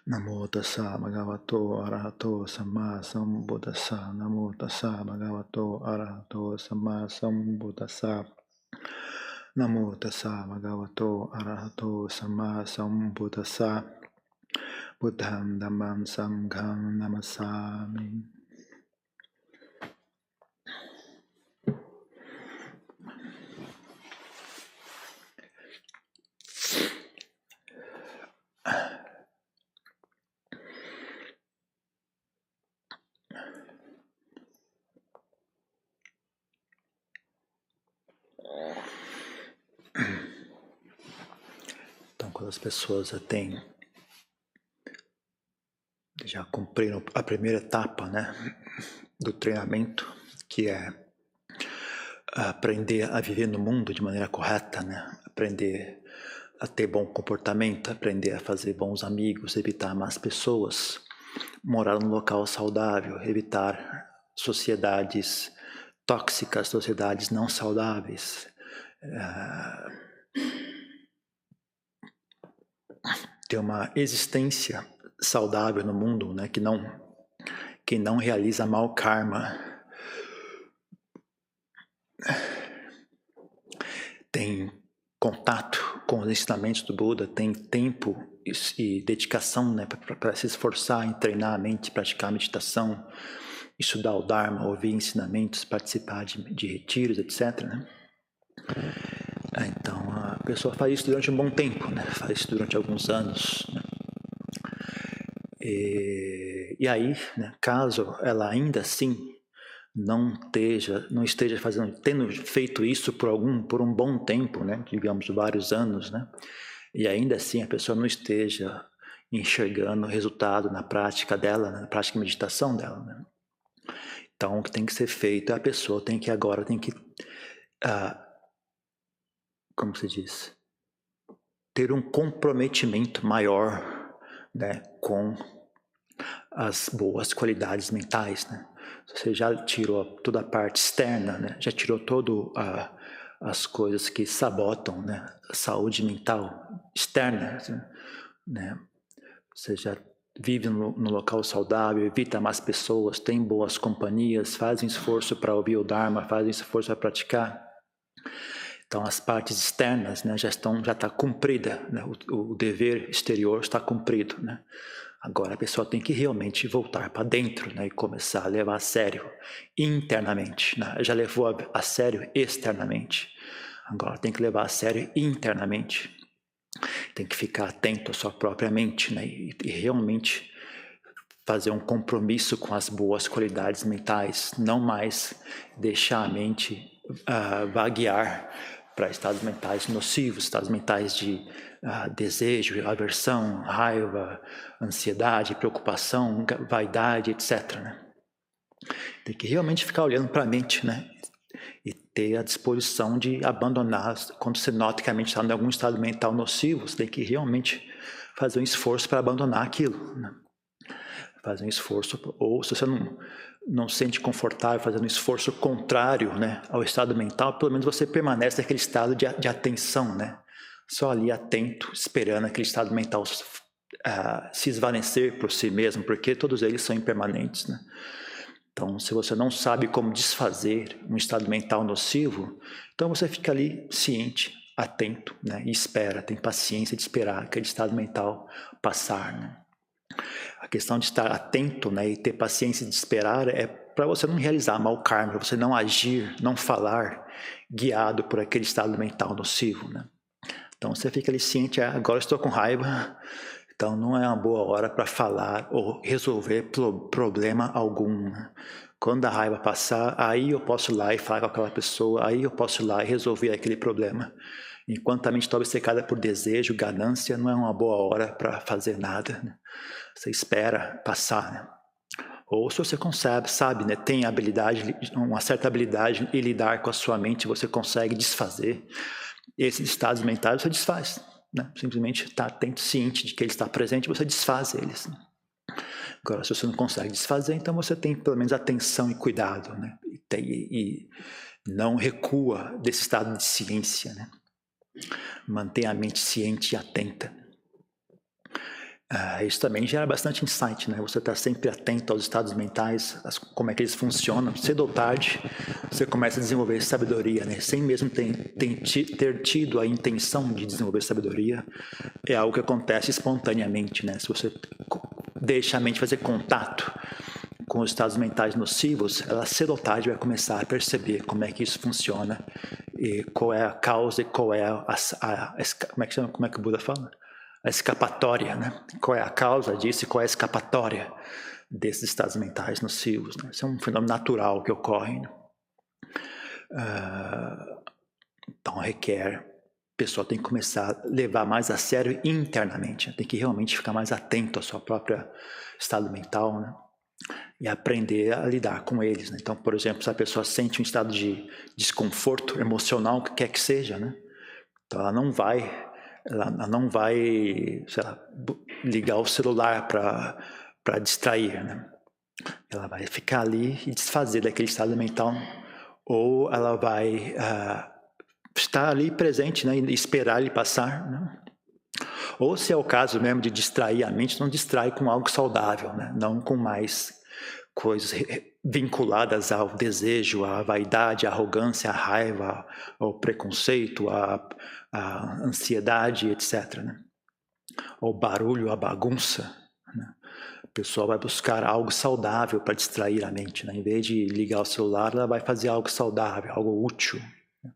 Namo tassa bhagavato arahato samma sambuddhassa. Namo tassa bhagavato arahato samma sambuddhassa. Namo tassa bhagavato arahato samma sambuddhassa. Buddham dhammam sangham namassami. Então, quando as pessoas já cumpriram a primeira etapa, né, do treinamento, que é aprender a viver no mundo de maneira correta, né, aprender a ter bom comportamento, aprender a fazer bons amigos, evitar más pessoas, morar num local saudável, evitar sociedades tóxicas, sociedades não saudáveis, ter uma existência saudável no mundo, né, que não realiza mau karma, tem contato com os ensinamentos do Buda, tem tempo e dedicação, né, para se esforçar em treinar a mente, praticar a meditação, estudar o Dharma, ouvir ensinamentos, participar de retiros, etc. Né? Então, a pessoa faz isso durante um bom tempo, né? Faz isso durante alguns anos. Né? E aí, né, caso ela ainda assim não esteja tendo feito isso por um bom tempo, né, digamos vários anos, né, e ainda assim a pessoa não esteja enxergando o resultado na prática dela, na prática de meditação dela, né. Então o que tem que ser feito é a pessoa tem que como se diz, ter um comprometimento maior, né, com as boas qualidades mentais, né. Você já tirou toda a parte externa, né? Já tirou as coisas que sabotam, né, a saúde mental externa, né? Você já vive no local saudável, evita más pessoas, tem boas companhias, faz um esforço para ouvir o Dharma, faz um esforço para praticar. Então as partes externas, né, já está cumprida, né? O dever exterior está cumprido, né? Agora a pessoa tem que realmente voltar para dentro, né, e começar a levar a sério internamente, né? Já levou a sério externamente, agora tem que levar a sério internamente. Tem que ficar atento à sua própria mente, né, e realmente fazer um compromisso com as boas qualidades mentais, não mais deixar a mente vaguear para estados mentais nocivos, estados mentais de desejo, aversão, raiva, ansiedade, preocupação, vaidade, etc. Né? Tem que realmente ficar olhando para a mente, né? E ter a disposição de abandonar. Quando você nota que a mente está em algum estado mental nocivo, você tem que realmente fazer um esforço para abandonar aquilo, né? Fazer um esforço, ou se você não se sente confortável fazendo um esforço contrário, né, ao estado mental, pelo menos você permanece naquele estado de atenção, né? Só ali atento, esperando aquele estado mental se esvanecer por si mesmo, porque todos eles são impermanentes, né? Então, se você não sabe como desfazer um estado mental nocivo, então você fica ali ciente, atento, né, e espera, tem paciência de esperar aquele estado mental passar, né? A questão de estar atento, né, e ter paciência de esperar é para você não realizar mau karma, para você não agir, não falar guiado por aquele estado mental nocivo, né? Então você fica ali ciente, agora estou com raiva, então não é uma boa hora para falar ou resolver problema algum. Né? Quando a raiva passar, aí eu posso ir lá e falar com aquela pessoa, aí eu posso ir lá e resolver aquele problema. Enquanto a mente está obcecada por desejo, ganância, não é uma boa hora para fazer nada. Né? Você espera passar, né? Ou se você consegue, sabe, né, tem habilidade, uma certa habilidade em lidar com a sua mente, você consegue desfazer esses estados mentais, você desfaz, né? Simplesmente está atento, ciente de que ele está presente, você desfaz eles. Né? Agora, se você não consegue desfazer, então você tem pelo menos atenção e cuidado, né? E não recua desse estado de ciência, né? Mantém a mente ciente e atenta. Isso também gera bastante insight, né? Você está sempre atento aos estados mentais, como é que eles funcionam. Cedo ou tarde, você começa a desenvolver sabedoria, né? Sem mesmo ter tido a intenção de desenvolver sabedoria, é algo que acontece espontaneamente, né? Se você deixa a mente fazer contato com os estados mentais nocivos, ela cedo ou tarde vai começar a perceber como é que isso funciona e qual é a causa e qual é como é que chama? Como é que o Buda fala? A escapatória, né? Qual é a causa disso e qual é a escapatória desses estados mentais nocivos, né? Isso é um fenômeno natural que ocorre, né? Então requer, a pessoa tem que começar a levar mais a sério internamente, né? Tem que realmente ficar mais atento ao seu próprio estado mental, né? E aprender a lidar com eles, né? Então, por exemplo, se a pessoa sente um estado de desconforto emocional, o que quer que seja, né? Então ela não vai, sei lá, ligar o celular para distrair, né? Ela vai ficar ali e desfazer daquele estado mental, ou ela vai estar ali presente, né, e esperar ele passar, né? Ou se é o caso mesmo de distrair a mente, não distrai com algo saudável, né? Não com mais coisas vinculadas ao desejo, à vaidade, à arrogância, à raiva, ao preconceito, à ansiedade, etc., né? Ao barulho, à bagunça, né? O pessoal vai buscar algo saudável para distrair a mente, né? Em vez de ligar o celular, ela vai fazer algo saudável, algo útil, né?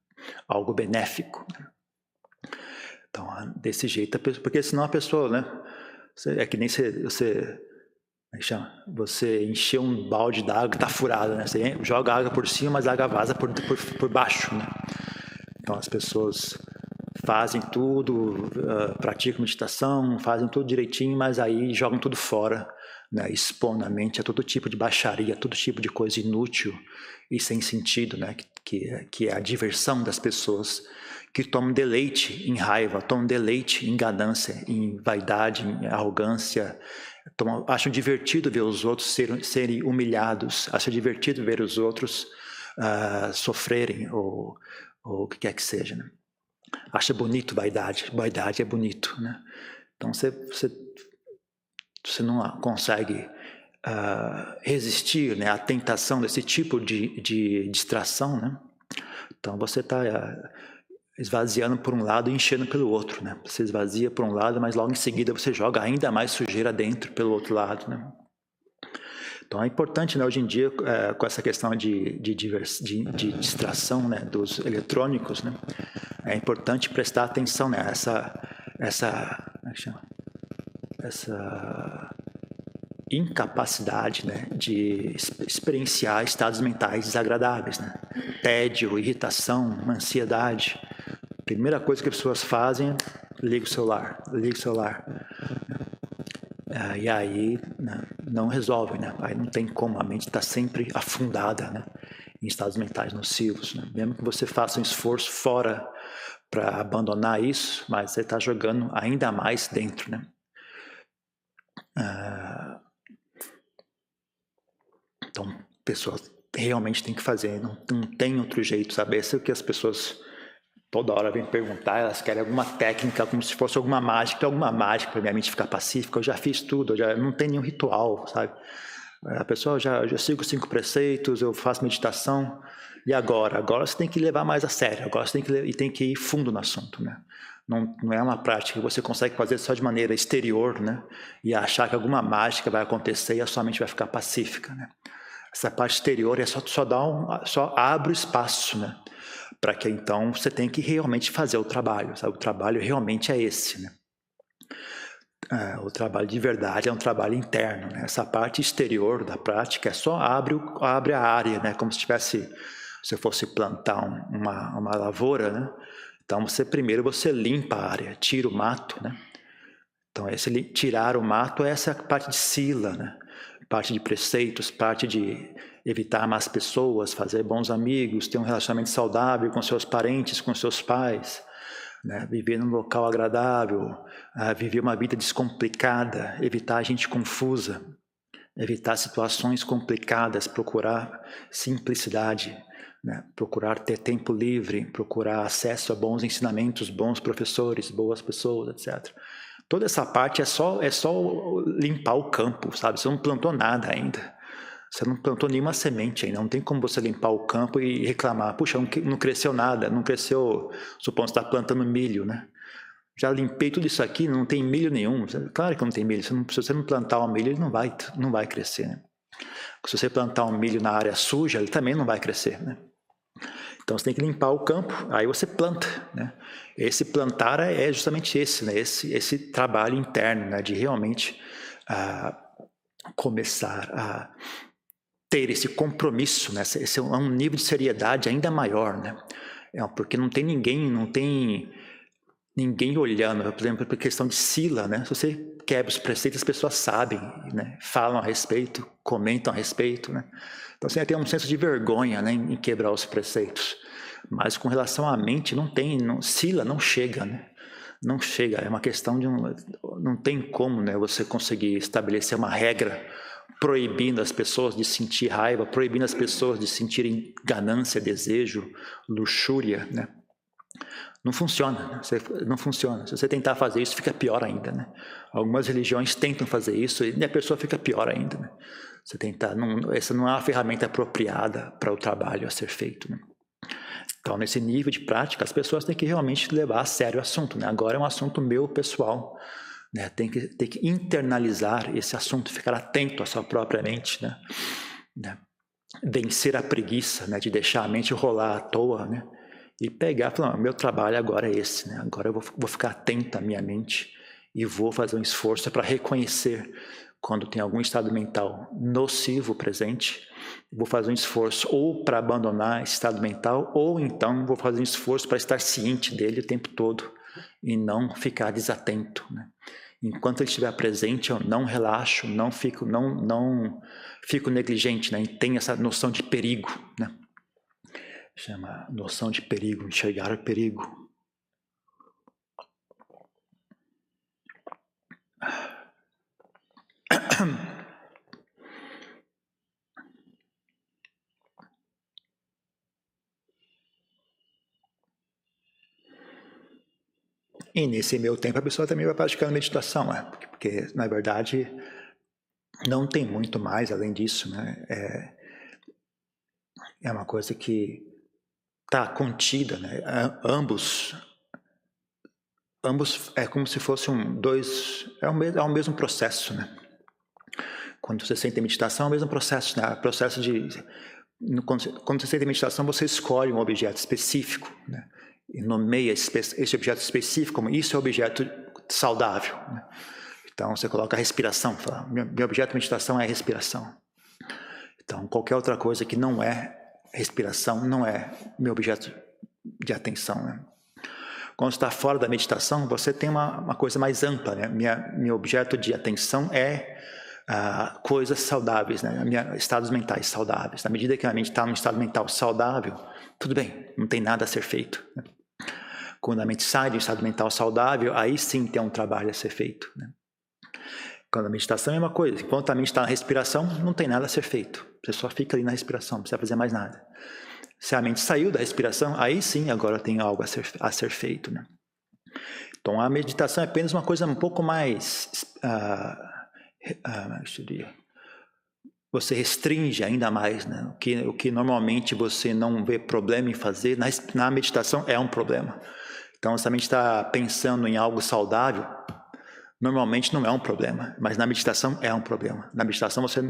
Algo benéfico, né? Então, desse jeito, porque senão a pessoa, né? É que nem você encher um balde d'água que está furado, né? Você joga água por cima, mas a água vaza por baixo, né? Então as pessoas fazem tudo, praticam meditação, fazem tudo direitinho, mas aí jogam tudo fora, né? Expõem a mente a todo tipo de baixaria, a todo tipo de coisa inútil e sem sentido, né? Que é a diversão das pessoas que tomam deleite em raiva, tomam deleite em ganância, em vaidade, em arrogância. Acham divertido ver os outros serem humilhados, acham divertido ver os outros sofrerem, ou o que quer que seja, né? Acha bonito vaidade é bonito, né? Então você não consegue resistir, né, à tentação desse tipo de distração, né? Então você está esvaziando por um lado e enchendo pelo outro, né? Você esvazia por um lado, mas logo em seguida você joga ainda mais sujeira dentro pelo outro lado, né? Então é importante, né, hoje em dia, com essa questão de distração, né, dos eletrônicos, né, é importante prestar atenção, né, como é que chama? Essa incapacidade, né, de experienciar estados mentais desagradáveis, né? Tédio, irritação, ansiedade. A primeira coisa que as pessoas fazem é liga o celular. E aí, né, não resolve, né? Aí não tem como, a mente está sempre afundada, né, em estados mentais nocivos, né? Mesmo que você faça um esforço fora para abandonar isso, mas você está jogando ainda mais dentro, né? Então, pessoas realmente têm que fazer, não tem outro jeito, sabe? Esse é o que as pessoas toda hora vêm perguntar, elas querem alguma técnica, como se fosse alguma mágica para minha mente ficar pacífica. Eu já fiz tudo, não tem nenhum ritual, sabe? A pessoa já sigo 5 preceitos, eu faço meditação, e agora? Agora você tem que levar mais a sério, agora você tem que ir fundo no assunto, né? Não é uma prática que você consegue fazer só de maneira exterior, né? E achar que alguma mágica vai acontecer e a sua mente vai ficar pacífica, né? Essa parte exterior é só abre o espaço, né? Para que então você tem que realmente fazer o trabalho, sabe? O trabalho realmente é esse, né? O trabalho de verdade é um trabalho interno, né? Essa parte exterior da prática só abre a área, né? Como se você fosse plantar uma lavoura, né? Então primeiro você limpa a área, tira o mato, né? Então tirar o mato é essa parte de sila, né? Parte de preceitos, parte de evitar más pessoas, fazer bons amigos, ter um relacionamento saudável com seus parentes, com seus pais, né? Viver num local agradável, viver uma vida descomplicada, evitar gente confusa, evitar situações complicadas, procurar simplicidade, né? Procurar ter tempo livre, procurar acesso a bons ensinamentos, bons professores, boas pessoas, etc. Toda essa parte é só limpar o campo, sabe? Você não plantou nada ainda. Você não plantou nenhuma semente ainda. Não tem como você limpar o campo e reclamar, puxa, não cresceu nada, não cresceu, supondo que você está plantando milho, né? Já limpei tudo isso aqui, não tem milho nenhum. Claro que não tem milho. Se você não plantar o milho, ele não vai crescer, né? Se você plantar um milho na área suja, ele também não vai crescer, né? Então você tem que limpar o campo, aí você planta, né? Esse plantar é justamente esse, né? Esse trabalho interno, né? De realmente começar a ter esse compromisso, né? Esse é um nível de seriedade ainda maior, né? Porque não tem ninguém olhando, por exemplo, a questão de sila, né? Se você quebra os preceitos, as pessoas sabem, né? Falam a respeito, comentam a respeito, né? Então você tem um senso de vergonha, né, em quebrar os preceitos. Mas com relação à mente, sila não chega, né? Não chega, é uma questão de não tem como, né, você conseguir estabelecer uma regra proibindo as pessoas de sentir raiva, proibindo as pessoas de sentirem ganância, desejo, luxúria, né? Não funciona, né? Não funciona. Se você tentar fazer isso, fica pior ainda, né? Algumas religiões tentam fazer isso e a pessoa fica pior ainda, né? Você tentar, essa não é uma ferramenta apropriada para o trabalho a ser feito, né? Então, nesse nível de prática, as pessoas têm que realmente levar a sério o assunto, né? Agora é um assunto meu pessoal, né? Tem que internalizar esse assunto, ficar atento à sua própria mente, né? Vencer a preguiça, né? De deixar a mente rolar à toa, né? E pegar e falar, meu trabalho agora é esse, né? Agora eu vou ficar atento à minha mente e vou fazer um esforço para reconhecer quando tem algum estado mental nocivo presente. Vou fazer um esforço ou para abandonar esse estado mental, ou então vou fazer um esforço para estar ciente dele o tempo todo e não ficar desatento, né? Enquanto ele estiver presente, eu não relaxo, não fico negligente, né? E tenho essa noção de perigo, né? Chama noção de perigo, enxergar o perigo. E nesse meio tempo a pessoa também vai praticando meditação, né? Porque na verdade não tem muito mais além disso, né? É uma coisa que está contida, né? Ambos é como se fossem dois, é o mesmo processo, né? Quando você sente meditação é o mesmo processo, né? Processo de quando você sente meditação você escolhe um objeto específico, né? E nomeia esse objeto específico como isso é um objeto saudável, né? Então você coloca a respiração, fala, meu objeto de meditação é a respiração. Então qualquer outra coisa que não é respiração não é meu objeto de atenção, né? Quando você está fora da meditação, você tem uma coisa mais ampla, né? Meu objeto de atenção é coisas saudáveis, né? Estados mentais saudáveis. Na medida que a mente está num estado mental saudável, tudo bem, não tem nada a ser feito, né? Quando a mente sai de um estado mental saudável, aí sim tem um trabalho a ser feito, né? Quando a meditação é uma coisa, enquanto a mente está na respiração, não tem nada a ser feito. Você só fica ali na respiração, não precisa fazer mais nada. Se a mente saiu da respiração, aí sim agora tem algo a ser feito, né? Então a meditação é apenas uma coisa um pouco mais... você restringe ainda mais, né? O que normalmente você não vê problema em fazer, na meditação é um problema. Então se a mente está pensando em algo saudável, normalmente não é um problema, mas na meditação é um problema. Na meditação você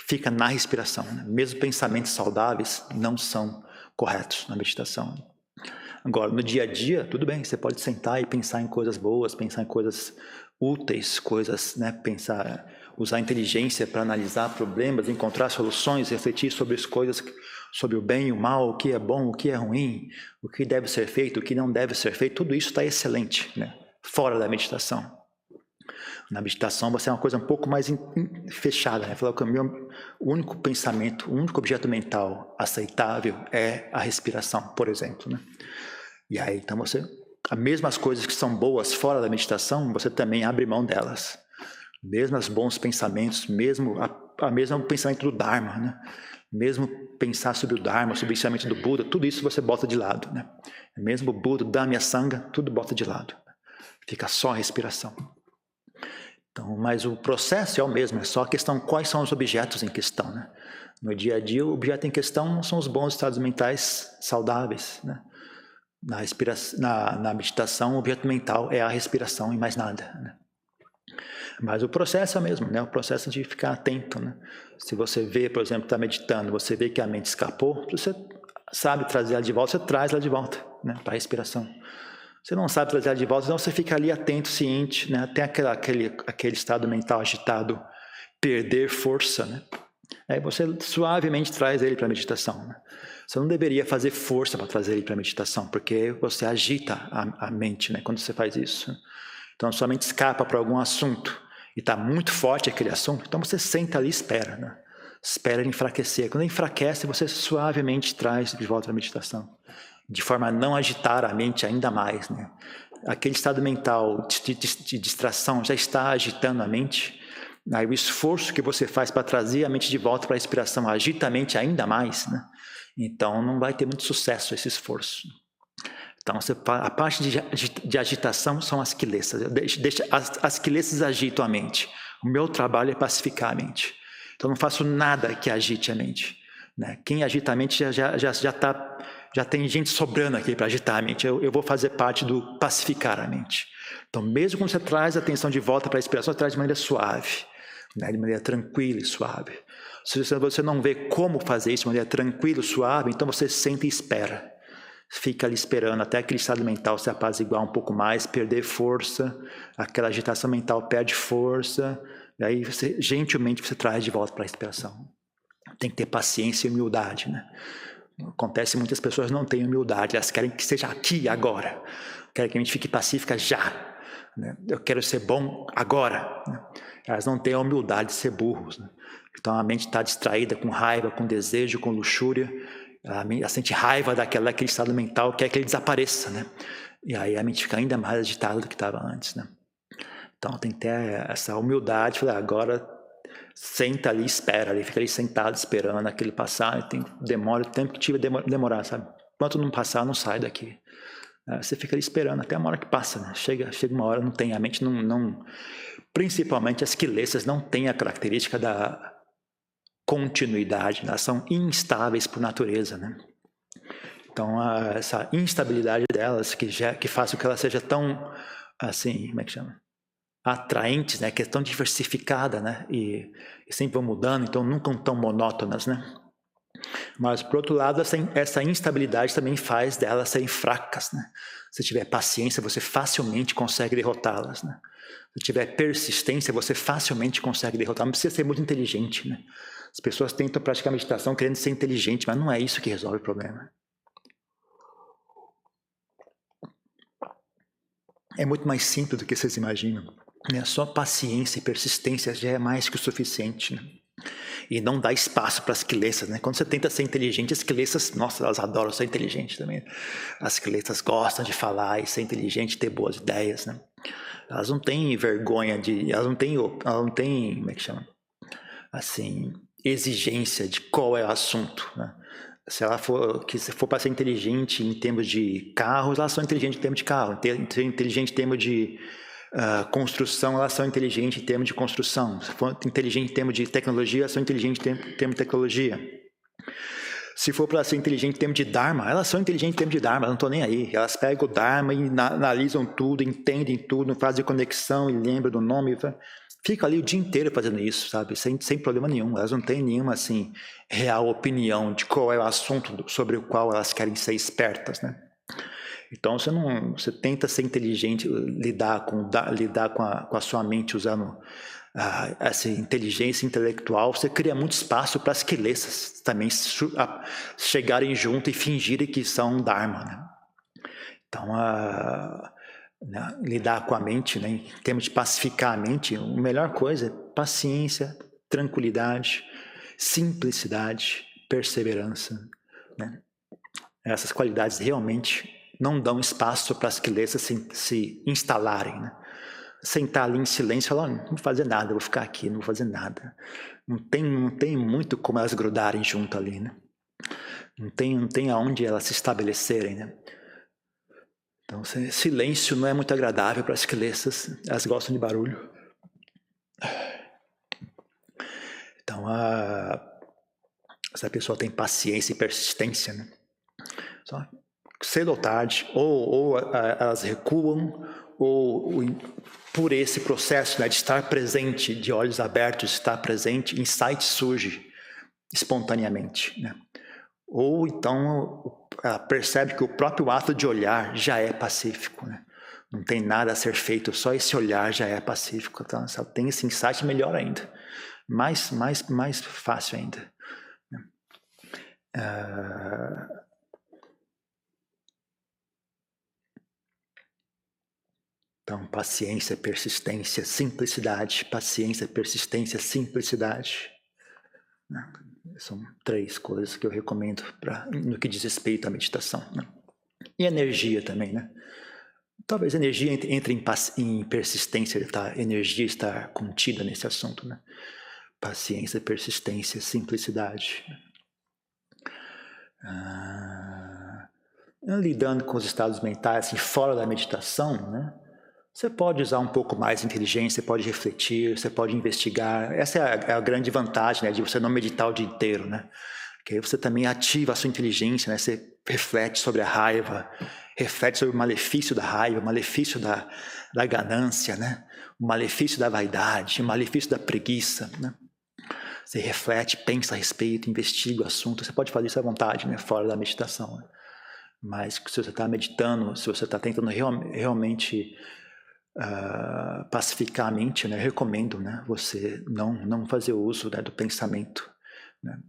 fica na respiração, né? Mesmo pensamentos saudáveis não são corretos na meditação. Agora, no dia a dia, tudo bem, você pode sentar e pensar em coisas boas, pensar em coisas úteis, coisas, né, usar a inteligência para analisar problemas, encontrar soluções, refletir sobre as coisas, sobre o bem e o mal, o que é bom, o que é ruim, o que deve ser feito, o que não deve ser feito, tudo isso está excelente, né, fora da meditação. Na meditação você é uma coisa um pouco mais fechada, né? Falar que o único pensamento, o único objeto mental aceitável é a respiração, por exemplo, né? E aí, então as mesmas coisas que são boas fora da meditação, você também abre mão delas. Mesmo os bons pensamentos, mesmo o pensamento do Dharma, né? Mesmo pensar sobre o Dharma, sobre o ensinamento do Buda, tudo isso você bota de lado, né? Mesmo o Buda, o Dhamma e a Sangha, tudo bota de lado. Fica só a respiração. Então, mas o processo é o mesmo, é só a questão quais são os objetos em questão, né? No dia a dia, o objeto em questão são os bons estados mentais saudáveis, né? Na meditação, o objeto mental é a respiração e mais nada, né? Mas o processo é o mesmo, né? O processo de ficar atento, né? Se você vê, por exemplo, está meditando, você vê que a mente escapou, você sabe trazer ela de volta, você traz ela de volta, né? Para a respiração. Você não sabe trazer ela de volta, então você fica ali atento, ciente, né? Até aquele estado mental agitado perder força, né? Aí você suavemente traz ele para a meditação, né? Você não deveria fazer força para trazer ele para a meditação, porque você agita a mente, né? Quando você faz isso. Então, sua mente escapa para algum assunto e está muito forte aquele assunto, então você senta ali e espera, né? Espera ele enfraquecer. Quando ele enfraquece, você suavemente traz de volta à meditação, de forma a não agitar a mente ainda mais, né? Aquele estado mental de distração já está agitando a mente, aí o esforço que você faz para trazer a mente de volta para a respiração agita a mente ainda mais, né? Então não vai ter muito sucesso esse esforço. Então, a parte de agitação são as quilesas. As quilesas agitam a mente. O meu trabalho é pacificar a mente. Então, não faço nada que agite a mente, né? Quem agita a mente já tem gente sobrando aqui para agitar a mente. Eu vou fazer parte do pacificar a mente. Então, mesmo quando você traz a atenção de volta para a respiração, você traz de maneira suave, né? De maneira tranquila e suave. Se você não vê como fazer isso de maneira tranquila e suave, então você senta e espera. Fica ali esperando até aquele estado mental se apaziguar um pouco mais, perder força, aquela agitação mental perde força, e aí gentilmente você traz de volta para a respiração. Tem que ter paciência e humildade, né? Acontece que muitas pessoas não têm humildade, elas querem que seja aqui agora, querem que a mente fique pacífica já, né? Eu quero ser bom agora, né? Elas não têm a humildade de ser burros, né? Então a mente está distraída com raiva, com desejo, com luxúria. Ela sente raiva daquele estado mental, quer que ele desapareça, né? E aí a mente fica ainda mais agitada do que estava antes, né? Então tem que ter essa humildade, falar, agora senta ali, espera ali, fica ali sentado esperando aquele passar, demora o tempo que tiver demorar, sabe? Enquanto não passar, não sai daqui. Você fica ali esperando até uma hora que passa, né? Chega uma hora, não tem, a mente não principalmente as quilesas não têm a característica da continuidade, elas são instáveis por natureza, né? Então, essa instabilidade delas, que faz com que ela seja tão, assim, como é que chama? Atraentes, né? Que é tão diversificada, né? E sempre vão mudando, então nunca tão monótonas, né? Mas, por outro lado, essa instabilidade também faz delas serem fracas, né? Se tiver paciência, você facilmente consegue derrotá-las, né? Se tiver persistência, você facilmente consegue derrotar. Não precisa ser muito inteligente, né? As pessoas tentam praticar meditação querendo ser inteligente, mas não é isso que resolve o problema. É muito mais simples do que vocês imaginam, né? Só paciência e persistência já é mais que o suficiente, né? E não dá espaço para as quilesas, né? Quando você tenta ser inteligente, as quilesas, nossa, elas adoram ser inteligentes também. As quilesas gostam de falar e ser inteligente, ter boas ideias, né? Elas não têm vergonha elas não têm, como é que chama? Assim, exigência de qual é o assunto, né? Se for para ser inteligente em termos de carros, elas são inteligentes em termos de carro. Inteligente em termos de construção, elas são inteligentes em termos de construção. Se for inteligente em termos de tecnologia, elas são inteligentes em termos de tecnologia. Se for para ser inteligente em termos de Dharma, elas são inteligentes em termos de Dharma, elas não estão nem aí. Elas pegam o Dharma e analisam tudo, entendem tudo, fazem conexão e lembram do nome. Fica ali o dia inteiro fazendo isso, sabe? Sem problema nenhum. Elas não têm nenhuma, assim, real opinião de qual é o assunto sobre o qual elas querem ser espertas, né? Então, você tenta ser inteligente, lidar com a sua mente usando essa inteligência intelectual, você cria muito espaço para as quilesas também chegarem junto e fingirem que são Dharma, né? Então, né, lidar com a mente, né, em termos de pacificar a mente, a melhor coisa é paciência, tranquilidade, simplicidade, perseverança, né? Essas qualidades realmente não dão espaço para as quilesas se instalarem, né? Sentar ali em silêncio e falar, não vou fazer nada, eu vou ficar aqui, não vou fazer nada. Não tem muito como elas grudarem junto ali, né? Não tem aonde elas se estabelecerem, né? Então, silêncio não é muito agradável para as quilesas, elas gostam de barulho. Então, se a pessoa tem paciência e persistência, né? Só cedo ou tarde, ou elas recuam, ou por esse processo, né, de estar presente, de olhos abertos, estar presente, insight surge espontaneamente, né? Ou então ela percebe que o próprio ato de olhar já é pacífico, né? Não tem nada a ser feito, só esse olhar já é pacífico. Então, se ela tem esse insight, melhor ainda. Mais fácil ainda. Então, paciência, persistência, simplicidade. Paciência, persistência, simplicidade. São 3 coisas que eu recomendo no que diz respeito à meditação, né? E energia também, né? Talvez a energia entre em persistência, energia está contida nesse assunto, né? Paciência, persistência, simplicidade. Lidando com os estados mentais assim, fora da meditação, né? Você pode usar um pouco mais de inteligência, você pode refletir, você pode investigar. Essa é a grande vantagem, né, de você não meditar o dia inteiro, né? Porque aí você também ativa a sua inteligência, né? Você reflete sobre a raiva, reflete sobre o malefício da raiva, o malefício da ganância, né? O malefício da vaidade, o malefício da preguiça, né? Você reflete, pensa a respeito, investiga o assunto. Você pode fazer isso à vontade, né? Fora da meditação, né? Mas se você está meditando, se você está tentando realmente pacificar a mente, né? Eu recomendo, né? Você não fazer uso, né, do pensamento, né?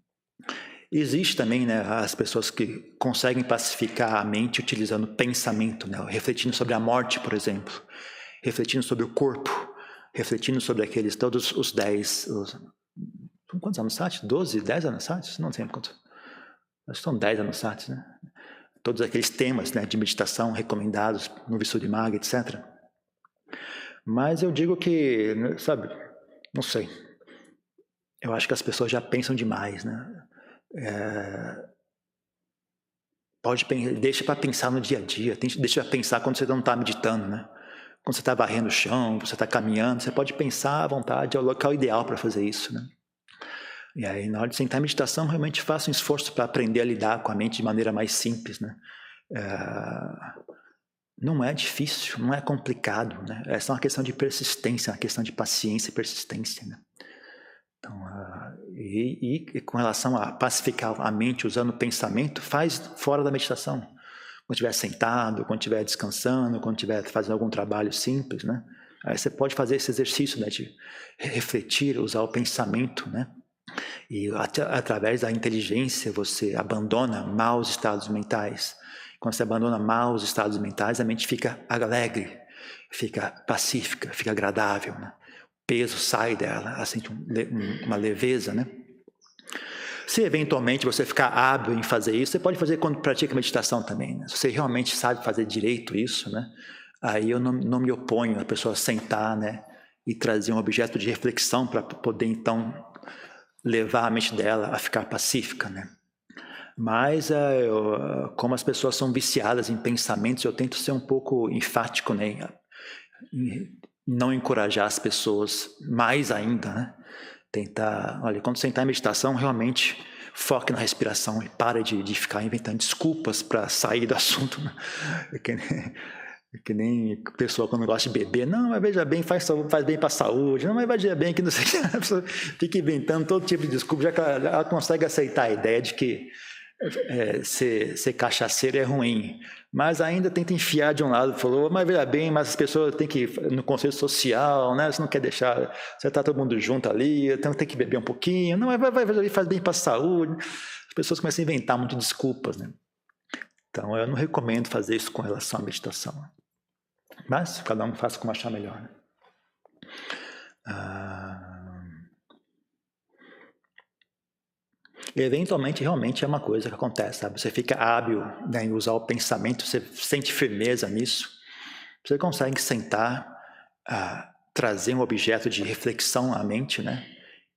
Existe também, né, as pessoas que conseguem pacificar a mente utilizando pensamento, né? Refletindo sobre a morte, por exemplo, refletindo sobre o corpo, refletindo sobre todos os 10... Quantos anusatis? 12, 10 anusatis? Não sei quantos. Acho que são 10 anusatis, né? Todos aqueles temas, né, de meditação recomendados no Visuddhimagga, etc. Mas eu digo que, sabe, não sei. Eu acho que as pessoas já pensam demais, né? Deixa para pensar no dia a dia, deixa para pensar quando você não está meditando, né? Quando você está varrendo o chão, você está caminhando, você pode pensar à vontade, é o local ideal para fazer isso, né? E aí, na hora de sentar em meditação, realmente faça um esforço para aprender a lidar com a mente de maneira mais simples, né? Não é difícil, não é complicado, né? É só uma questão de persistência, uma questão de paciência e persistência, né? Então, e com relação a pacificar a mente usando o pensamento, faz fora da meditação. Quando estiver sentado, quando estiver descansando, quando estiver fazendo algum trabalho simples, né? Aí você pode fazer esse exercício, né, de refletir, usar o pensamento, né? E através da inteligência você abandona maus estados mentais. Quando você abandona maus estados mentais, a mente fica alegre, fica pacífica, fica agradável, né? O peso sai dela, ela sente uma leveza, né? Se eventualmente você ficar hábil em fazer isso, você pode fazer quando pratica meditação também, né? Se você realmente sabe fazer direito isso, né? Aí eu não me oponho a pessoa sentar, né, e trazer um objeto de reflexão para poder então levar a mente dela a ficar pacífica, né? Mas como as pessoas são viciadas em pensamentos, eu tento ser um pouco enfático, né? Não encorajar as pessoas mais ainda, né? Tentar, olha, quando você entrar em meditação, realmente foque na respiração e pare de ficar inventando desculpas para sair do assunto, né? Que nem pessoa quando gosta de beber, não, mas veja bem, faz bem para a saúde, não, mas veja bem que não sei o que, a pessoa fica inventando todo tipo de desculpa, já que ela consegue aceitar a ideia de que ser cachaceiro é ruim, mas ainda tenta enfiar de um lado, falou, mas veja bem, mas as pessoas têm que ir no conceito social, né? Você não quer deixar, você está todo mundo junto ali, então tem que beber um pouquinho, não, mas faz bem para a saúde. As pessoas começam a inventar muito desculpas, né? Então eu não recomendo fazer isso com relação à meditação. Mas cada um faz como achar melhor, né? Eventualmente, realmente é uma coisa que acontece, sabe? Você fica hábil, né, em usar o pensamento, você sente firmeza nisso, você consegue sentar, trazer um objeto de reflexão à mente, né?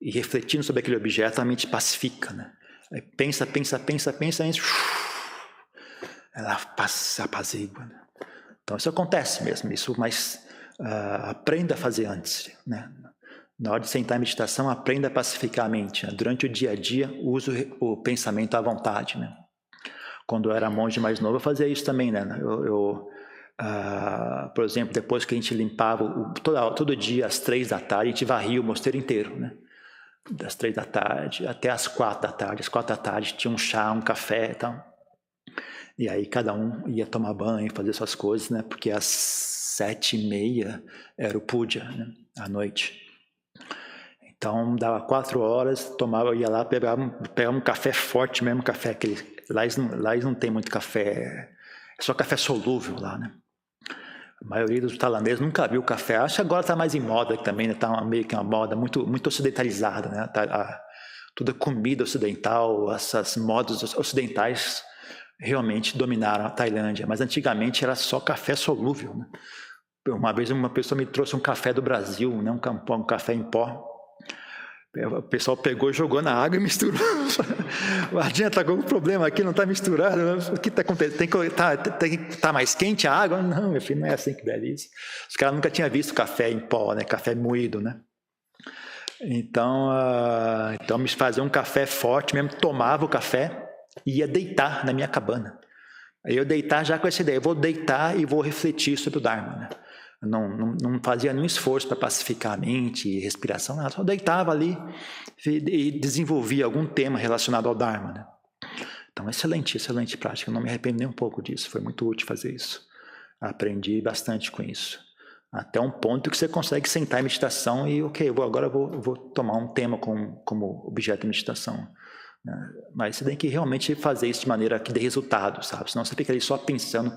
E refletindo sobre aquele objeto, a mente pacifica, né? Aí pensa, e ela se apazigua, né? Então isso acontece mesmo, mas aprenda a fazer antes, né? Na hora de sentar em meditação, aprenda a pacificar a mente, né? Durante o dia a dia, use o pensamento à vontade, né? Quando eu era monge mais novo, eu fazia isso também, né? Por exemplo, depois que a gente limpava, todo dia às 3 da tarde, a gente varria o mosteiro inteiro, né? Das 3 da tarde até às 4 da tarde. Às 4 da tarde tinha um chá, um café e tal. E aí cada um ia tomar banho, fazer suas coisas, né? Porque às 7h30 era o puja, né? À noite. Então dava 4 horas, tomava, ia lá, pegava um café forte mesmo, café aquele. Lá eles não tem muito café, é só café solúvel lá, né? A maioria dos tailandeses nunca viu café. Acho que agora está mais em moda também, né? Está meio que uma moda muito ocidentalizada, né? Toda comida ocidental, essas modas ocidentais realmente dominaram a Tailândia. Mas antigamente era só café solúvel, né? Uma vez uma pessoa me trouxe um café do Brasil, né? Um café em pó. O pessoal pegou, jogou na água e misturou. Adianta, algum problema aqui, não está misturado. O que está acontecendo? Tem que estar mais quente a água? Não, meu filho, não é assim que bebe isso. Os caras nunca tinham visto café em pó, né? Café moído, né? Então me fazia um café forte mesmo, tomava o café e ia deitar na minha cabana. Aí eu deitar já com essa ideia, eu vou deitar e vou refletir sobre o Dharma, né? Não fazia nenhum esforço para pacificar a mente, respiração, nada. Só deitava ali e desenvolvia algum tema relacionado ao Dharma, né? Então, excelente prática. Eu não me arrependo nem um pouco disso. Foi muito útil fazer isso. Aprendi bastante com isso. Até um ponto que você consegue sentar em meditação e, agora eu vou tomar um tema como objeto de meditação. Mas você tem que realmente fazer isso de maneira que dê resultado, sabe? Senão você fica ali só pensando.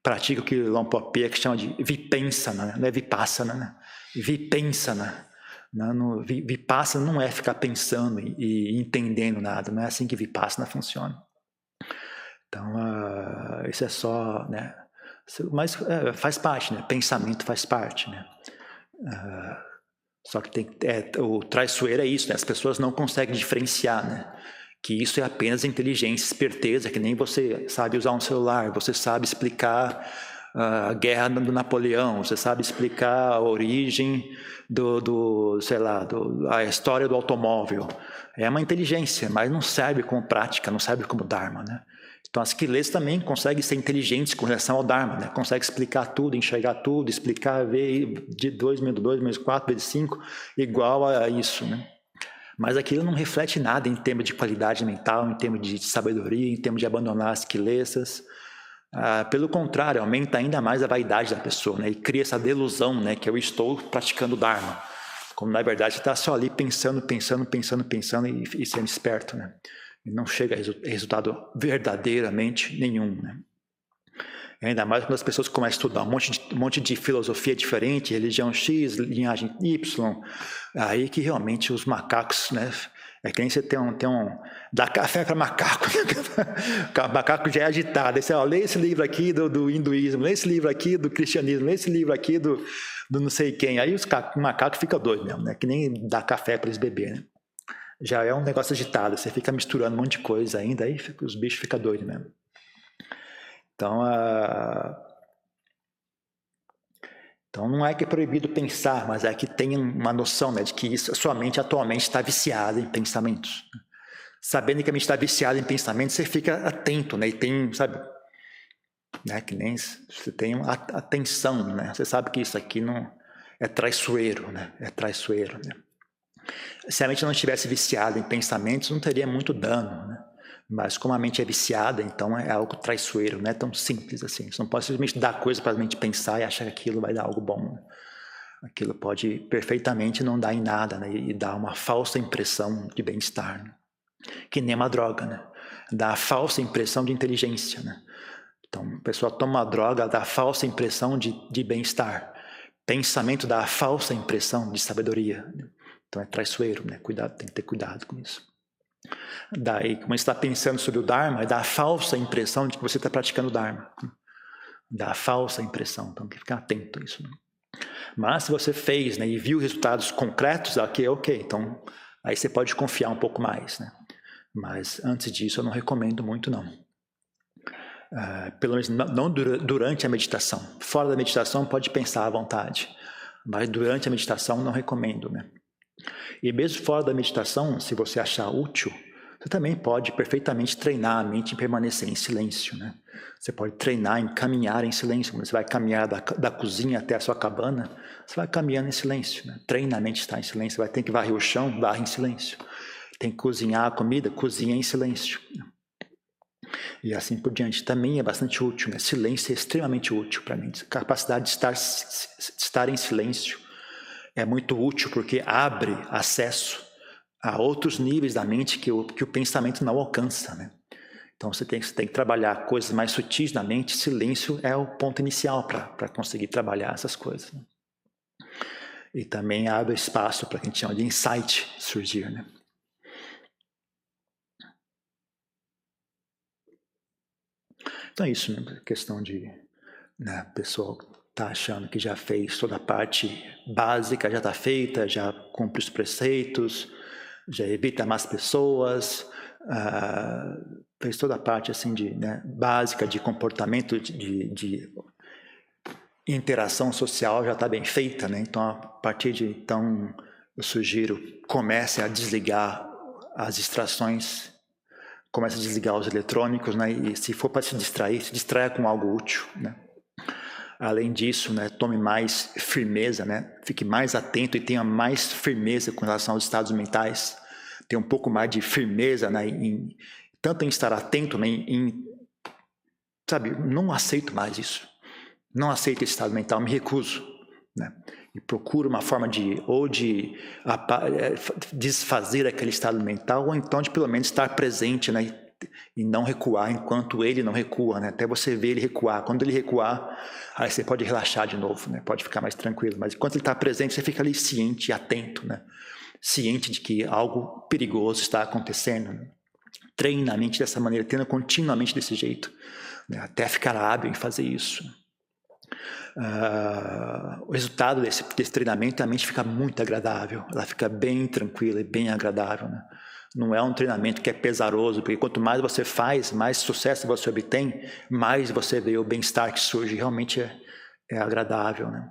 Pratica o que o Lompope que chama de vipassana, não é vipassana, né? Vipassana. Vipassana não é ficar pensando e entendendo nada, não é assim que vipassana funciona. Então, isso é só, né? Mas faz parte, né? Pensamento faz parte, né? Só que o traiçoeiro é isso, né? As pessoas não conseguem diferenciar, né? Que isso é apenas inteligência, esperteza, que nem você sabe usar um celular, você sabe explicar a guerra do Napoleão, você sabe explicar a origem a história do automóvel. É uma inteligência, mas não serve como prática, não serve como Dharma, né? Então as quilês também conseguem ser inteligentes com relação ao Dharma, né? Conseguem explicar tudo, enxergar tudo, explicar, ver de 2 vezes 2 vezes 4 vezes 5 igual a isso, né? Mas aquilo não reflete nada em termos de qualidade mental, em termos de sabedoria, em termos de abandonar as quilesas. Pelo contrário, aumenta ainda mais a vaidade da pessoa, né? E cria essa delusão, né? Que eu estou praticando Dharma. Como na verdade você está só ali pensando e sendo esperto, né? E não chega a resultado verdadeiramente nenhum, né? Ainda mais quando as pessoas começam a estudar um monte de filosofia diferente, religião X, linhagem Y, aí que realmente os macacos, né? É que nem você tem dá café para macaco, o macaco já é agitado, aí você lê esse livro aqui do hinduísmo, lê esse livro aqui do cristianismo, lê esse livro aqui do não sei quem, aí o macaco fica doido mesmo, né? Que nem dá café para eles beberem, né? Já é um negócio agitado, você fica misturando um monte de coisa ainda, aí os bichos ficam doidos mesmo. Então não é que é proibido pensar, mas é que tem uma noção, né, de que a sua mente atualmente está viciada em pensamentos. Sabendo que a mente está viciada em pensamentos, você fica atento, né, e tem, sabe, né, que nem você tem atenção, né, você sabe que isso aqui não é traiçoeiro, né, né. Se a mente não estivesse viciada em pensamentos, não teria muito dano, né. Mas como a mente é viciada, então é algo traiçoeiro, não é tão simples assim. Você não pode simplesmente dar coisa para a mente pensar e achar que aquilo vai dar algo bom, né? Aquilo pode perfeitamente não dar em nada, né? E dar uma falsa impressão de bem-estar, né? Que nem uma droga, né? Dá a falsa impressão de inteligência, né? Então, a pessoa toma uma droga, dá a falsa impressão de bem-estar. Pensamento dá a falsa impressão de sabedoria, né? Então é traiçoeiro, né? Cuidado, tem que ter cuidado com isso. Daí, como você está pensando sobre o Dharma, dá a falsa impressão de que você está praticando o Dharma. Dá a falsa impressão, então tem que ficar atento a isso, né? Mas se você fez, né, e viu resultados concretos, ok, então aí você pode confiar um pouco mais, né? Mas antes disso eu não recomendo muito, não. Pelo menos não durante a meditação. Fora da meditação pode pensar à vontade. Mas durante a meditação não recomendo, né? E mesmo fora da meditação, se você achar útil, você também pode perfeitamente treinar a mente em permanecer em silêncio, né? Você pode treinar em caminhar em silêncio. Quando você vai caminhar da cozinha até a sua cabana, você vai caminhando em silêncio, né? Treina a mente a estar em silêncio. Você vai ter que varrer o chão, varre em silêncio. Tem que cozinhar a comida, cozinha em silêncio. E assim por diante. Também é bastante útil, né? Silêncio é extremamente útil para mim. A capacidade de estar em silêncio é muito útil porque abre acesso a outros níveis da mente que o pensamento não alcança, né? Então você tem que trabalhar coisas mais sutis na mente. Silêncio é o ponto inicial para conseguir trabalhar essas coisas, né? E também abre espaço para o que a gente chama de insight surgir, né? Então é isso, né? Questão de, né, o pessoal está achando que já fez toda a parte básica, já está feita, já cumpre os preceitos, já evita mais pessoas, fez toda a parte assim de, né, básica de comportamento, de interação social já está bem feita, né? Então a partir de então eu sugiro comece a desligar as distrações, comece a desligar os eletrônicos, né? E se for para se distraia com algo útil, né? Além disso, né, tome mais firmeza, né? Fique mais atento e tenha mais firmeza com relação aos estados mentais. Tenha um pouco mais de firmeza, né, tanto em estar atento, né, sabe, não aceito mais isso. Não aceito esse estado mental, me recuso, né? E procuro uma forma de desfazer aquele estado mental, ou então de pelo menos estar presente, né? E não recuar enquanto ele não recua, né? Até você ver ele recuar. Quando ele recuar, aí você pode relaxar de novo, né? Pode ficar mais tranquilo. Mas enquanto ele está presente, você fica ali ciente e atento, né? Ciente de que algo perigoso está acontecendo, né? Treina a mente dessa maneira, treina continuamente desse jeito, né? Até ficar hábil em fazer isso. O resultado desse treinamento, a mente fica muito agradável, ela fica bem tranquila e bem agradável, né? Não é um treinamento que é pesaroso, porque quanto mais você faz, mais sucesso você obtém, mais você vê o bem-estar que surge, realmente é agradável, né?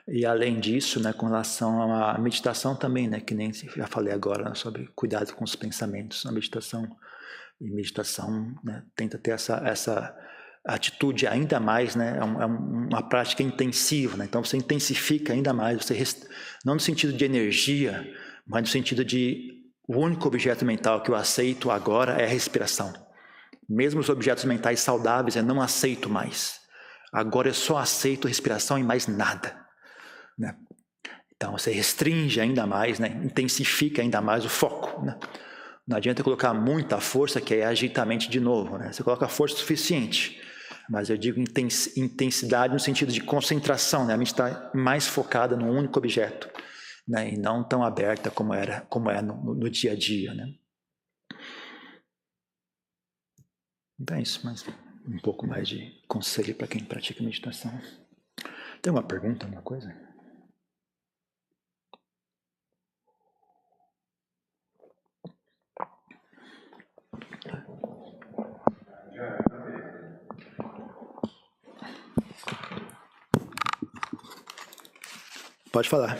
E além disso, né, com relação à meditação também, né, que nem já falei agora, né, sobre cuidado com os pensamentos na meditação, e meditação, né, tenta ter essa atitude ainda mais, né, é uma prática intensiva, né, então você intensifica ainda mais, não no sentido de energia, mas no sentido de o único objeto mental que eu aceito agora é a respiração. Mesmo os objetos mentais saudáveis eu não aceito mais. Agora eu só aceito respiração e mais nada, né? Então você restringe ainda mais, né, intensifica ainda mais o foco, né? Não adianta colocar muita força, que é agitar a mente de novo, né? Você coloca força suficiente, mas eu digo intensidade no sentido de concentração, né? A mente está mais focada num único objeto, né? E não tão aberta como é no dia a dia, né? Então é isso, mas um pouco mais de conselho para quem pratica meditação. Tem uma pergunta, alguma coisa? Pode falar.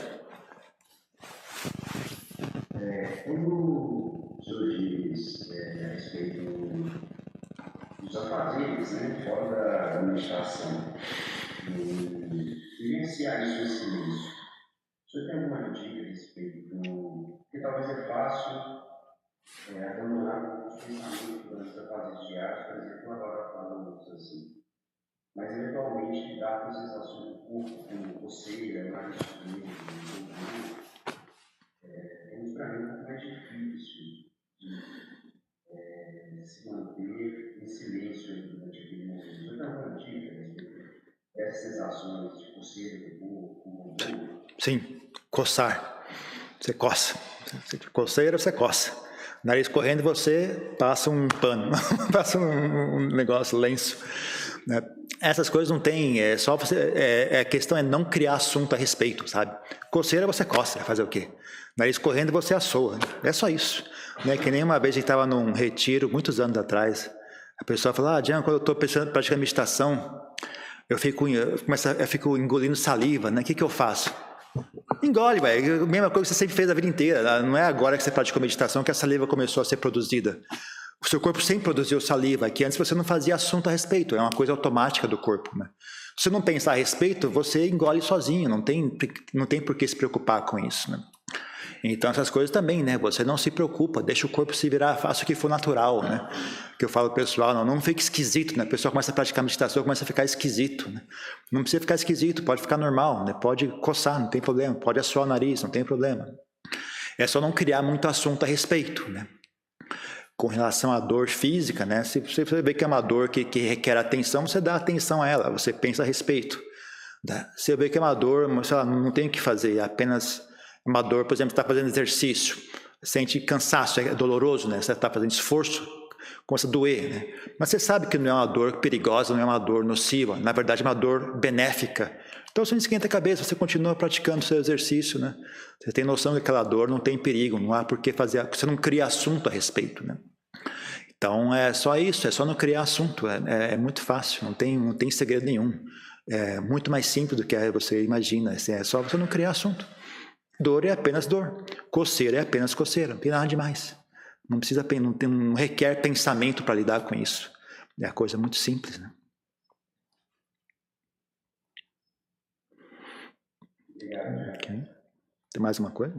Quando o senhor diz a respeito dos afazeres, né, fora da meditação, vivenciar isso em silêncio, o senhor tem alguma dica a respeito porque talvez é fácil abandonar os pensamentos durante os afazeres diários, por exemplo, agora falamos assim, mas eventualmente lidar com sensações do corpo, como coceira, mais medo, temos para mim um pouco mais difícil de se manter em silêncio durante aquele momento. Eu tenho alguma dica a respeito dessas sensações de coceira do corpo, dor? Sim, coçar. Você coça. Coceira, você coça. Nariz correndo, você passa um pano, passa um negócio, lenço, né? Essas coisas não tem, só você, a questão é não criar assunto a respeito, sabe? Coceira você coça, vai fazer o quê? Nariz correndo você assoa, é só isso, né? Que nem uma vez a gente estava num retiro, muitos anos atrás, a pessoa falou, Jean, quando eu estou praticando meditação, eu fico engolindo saliva, né? O que eu faço? Engole, velho. A mesma coisa que você sempre fez a vida inteira. Não é agora que você praticou meditação que a saliva começou a ser produzida. O seu corpo sempre produziu saliva, que antes você não fazia assunto a respeito. É uma coisa automática do corpo, né? Se você não pensar a respeito, você engole sozinho. Não tem por que se preocupar com isso, né? Então, essas coisas também, né? Você não se preocupa, deixa o corpo se virar, faça o que for natural, né? Que eu falo pro pessoal, não fique esquisito, né? O pessoal começa a praticar meditação, começa a ficar esquisito, né? Não precisa ficar esquisito, pode ficar normal, né? Pode coçar, não tem problema, pode assoar o nariz, não tem problema. É só não criar muito assunto a respeito, né? Com relação à dor física, né? Se você vê que é uma dor que requer atenção, você dá atenção a ela, você pensa a respeito. Né? Se você vê que é uma dor, sei lá, não tem o que fazer, é apenas uma dor, por exemplo, você está fazendo exercício, sente cansaço, é doloroso, né? Você está fazendo esforço, começa a doer, né? Mas você sabe que não é uma dor perigosa, não é uma dor nociva, na verdade é uma dor benéfica. Então você não esquenta a cabeça, você continua praticando o seu exercício, né? Você tem noção que aquela dor não tem perigo, não há por que fazer, você não cria assunto a respeito, né? Então é só isso, é só não criar assunto, é muito fácil, não tem segredo nenhum. É muito mais simples do que você imagina, é só você não criar assunto. Dor é apenas dor, coceira é apenas coceira, não tem nada demais. Não requer pensamento para lidar com isso. É a coisa muito simples, né? Obrigado. Okay. Tem mais uma coisa?